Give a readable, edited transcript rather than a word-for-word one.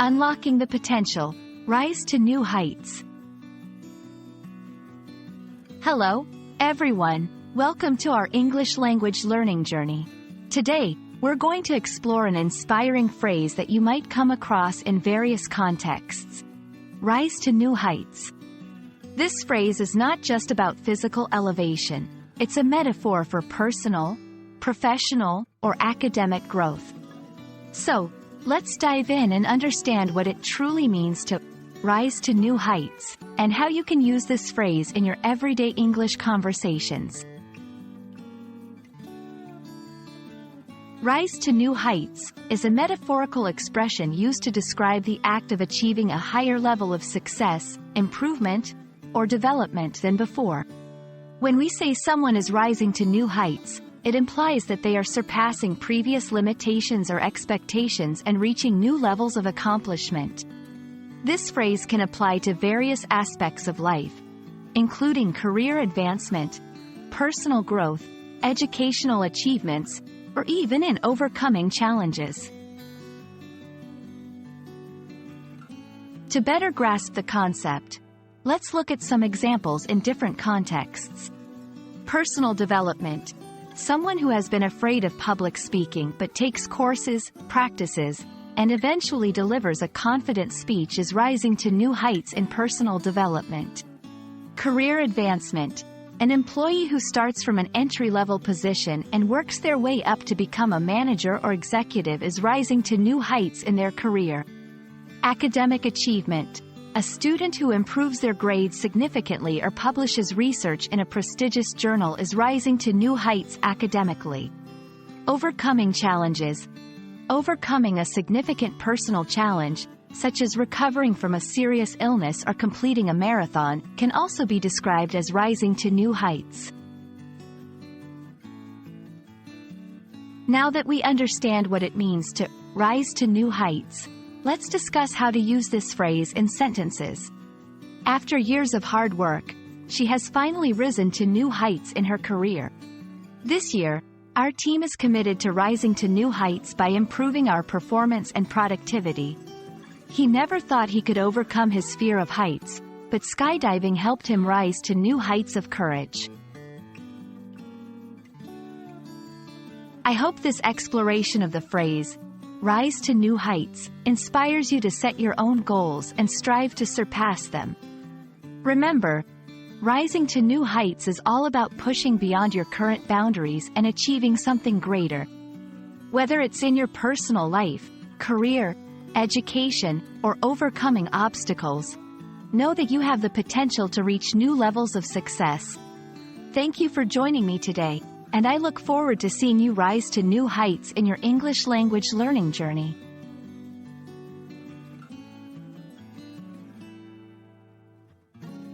Unlocking the potential. Rise to new heights. Hello, everyone. Welcome to our English language learning journey. Today, we're going to explore an inspiring phrase that you might come across in various contexts. Rise to new heights. This phrase is not just about physical elevation. It's a metaphor for personal, professional, or academic growth. So, let's dive in and understand what it truly means to rise to new heights, and how you can use this phrase in your everyday English conversations. Rise to new heights is a metaphorical expression used to describe the act of achieving a higher level of success, improvement, or development than before. When we say someone is rising to new heights, it implies that they are surpassing previous limitations or expectations and reaching new levels of accomplishment. This phrase can apply to various aspects of life, including career advancement, personal growth, educational achievements, or even in overcoming challenges. To better grasp the concept, let's look at some examples in different contexts. Personal development. Someone who has been afraid of public speaking but takes courses, practices, and eventually delivers a confident speech is rising to new heights in personal development. Career advancement. An employee who starts from an entry-level position and works their way up to become a manager or executive is rising to new heights in their career. Academic achievement. A student who improves their grades significantly or publishes research in a prestigious journal is rising to new heights academically. Overcoming challenges. Overcoming a significant personal challenge, such as recovering from a serious illness or completing a marathon, can also be described as rising to new heights. Now that we understand what it means to rise to new heights, let's discuss how to use this phrase in sentences. After years of hard work, she has finally risen to new heights in her career. This year, our team is committed to rising to new heights by improving our performance and productivity. He never thought he could overcome his fear of heights, but skydiving helped him rise to new heights of courage. I hope this exploration of the phrase, rise to new heights, inspires you to set your own goals and strive to surpass them. Remember, rising to new heights is all about pushing beyond your current boundaries and achieving something greater. Whether it's in your personal life, career, education, or overcoming obstacles, know that you have the potential to reach new levels of success. Thank you for joining me today, and I look forward to seeing you rise to new heights in your English language learning journey.